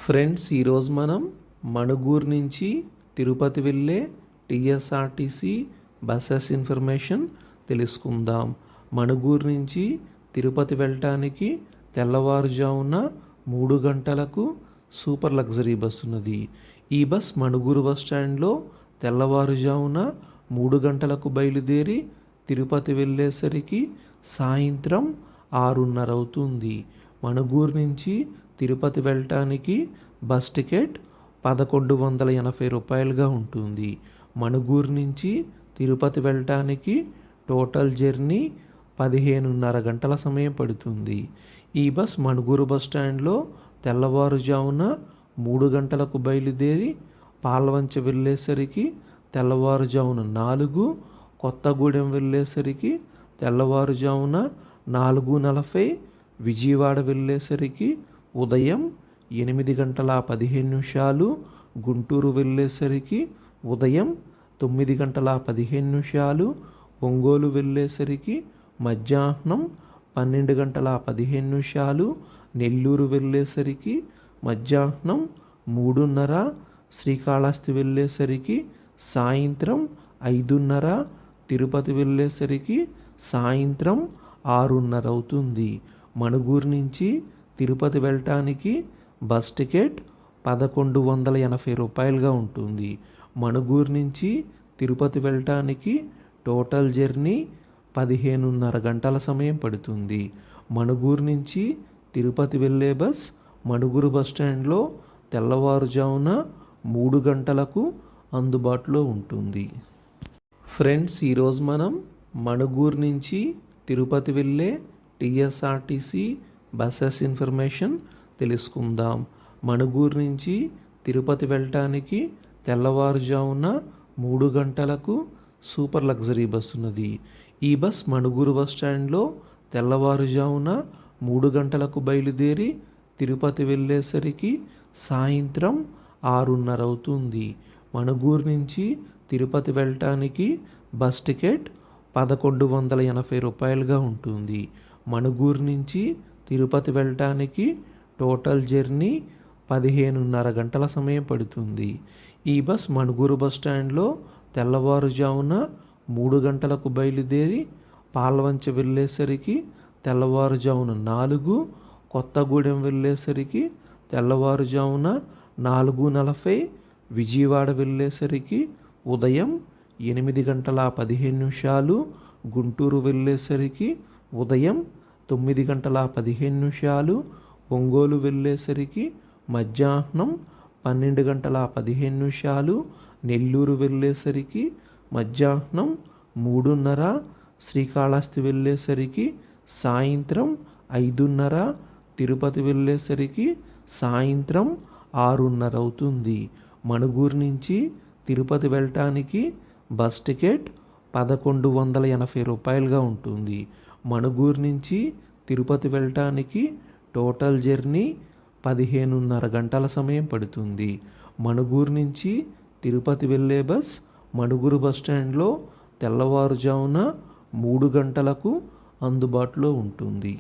Friends, ఈరోజు మనం మణుగూరు నుంచి తిరుపతి వెళ్ళే టీఎస్ఆర్టీసీ బస్సెస్ ఇన్ఫర్మేషన్ తెలుసుకుందాం. మణుగూరు నుంచి తిరుపతి వెళ్ళటానికి తెల్లవారుజామున 3 గంటలకు సూపర్ లగ్జరీ బస్ ఉన్నది. ఈ బస్ మణుగూరు బస్ స్టాండ్లో తెల్లవారుజామున 3 గంటలకు బయలుదేరి తిరుపతి వెళ్ళేసరికి సాయంత్రం 6:30 అవుతుంది. మణుగూరు నుంచి తిరుపతి వెళ్ళటానికి బస్ టికెట్ 1180 రూపాయలుగా ఉంటుంది. మణుగూరు నుంచి తిరుపతి వెళ్ళటానికి టోటల్ జర్నీ 15:30 గంటల సమయం పడుతుంది. ఈ బస్ మణుగూరు బస్ స్టాండ్లో తెల్లవారుజామున 3 గంటలకు బయలుదేరి పాల్వంచ వెళ్ళేసరికి తెల్లవారుజామున 4, కొత్తగూడెం వెళ్ళేసరికి తెల్లవారుజామున 4:40, విజయవాడ వెళ్ళేసరికి ఉదయం 8:15, గుంటూరు వెళ్ళేసరికి ఉదయం 9:15, ఒంగోలు వెళ్ళేసరికి మధ్యాహ్నం 12:15, నెల్లూరు వెళ్ళేసరికి మధ్యాహ్నం 3:30, శ్రీకాళహస్తి వెళ్ళేసరికి సాయంత్రం 5:30, తిరుపతి వెళ్ళేసరికి సాయంత్రం 6:30 అవుతుంది. మణుగూరు నుంచి తిరుపతి వెళ్ళటానికి బస్ టికెట్ 1180 రూపాయలుగా ఉంటుంది. మణుగూరు నుంచి తిరుపతి వెళ్ళటానికి టోటల్ జర్నీ 15:30 గంటల సమయం పడుతుంది. మణుగూరు నుంచి తిరుపతి వెళ్ళే బస్ మణుగూరు బస్ స్టాండ్లో తెల్లవారుజామున 3 గంటలకు అందుబాటులో ఉంటుంది. ఫ్రెండ్స్, ఈరోజు మనం మణుగూరు నుంచి తిరుపతి వెళ్ళే టీఎస్ఆర్టీసీ బస్సెస్ ఇన్ఫర్మేషన్ తెలుసుకుందాం. మణుగూరు నుంచి తిరుపతి వెళ్ళటానికి తెల్లవారుజామున 3 గంటలకు సూపర్ లగ్జరీ బస్ ఉన్నది. ఈ బస్ మణుగూరు బస్ స్టాండ్లో తెల్లవారుజామున 3 గంటలకు బయలుదేరి తిరుపతి వెళ్ళేసరికి సాయంత్రం 6:30 అవుతుంది. మణుగూరు నుంచి తిరుపతి వెళ్ళటానికి బస్ టికెట్ 1180 రూపాయలుగా ఉంటుంది. మణుగూరు నుంచి తిరుపతి వెళ్ళటానికి టోటల్ జర్నీ 15:30 గంటల సమయం పడుతుంది. ఈ బస్ మణుగూరు బస్ స్టాండ్లో తెల్లవారుజామున 3 గంటలకు బయలుదేరి పాల్వంచ వెళ్ళేసరికి తెల్లవారుజామున 4, కొత్తగూడెం వెళ్ళేసరికి తెల్లవారుజామున 4:40, విజయవాడ వెళ్ళేసరికి ఉదయం 8:15, గుంటూరు వెళ్ళేసరికి ఉదయం 9:15, ఒంగోలు వెళ్ళేసరికి మధ్యాహ్నం 12:15, నెల్లూరు వెళ్ళేసరికి మధ్యాహ్నం 3:30, శ్రీకాళహస్తి వెళ్ళేసరికి సాయంత్రం 5:30, తిరుపతి వెళ్ళేసరికి సాయంత్రం 6:30 అవుతుంది. మణుగూరు నుంచి తిరుపతి వెళ్ళటానికి బస్ టికెట్ 1180 రూపాయలుగా ఉంటుంది. మణుగూరు నుంచి తిరుపతి వెళ్ళటానికి టోటల్ జర్నీ 15:30 గంటల సమయం పడుతుంది. మణుగూరు నుంచి తిరుపతి వెళ్ళే బస్ మణుగూరు బస్ స్టాండ్లో తెల్లవారుజామున 3 గంటలకు అందుబాటులో ఉంటుంది.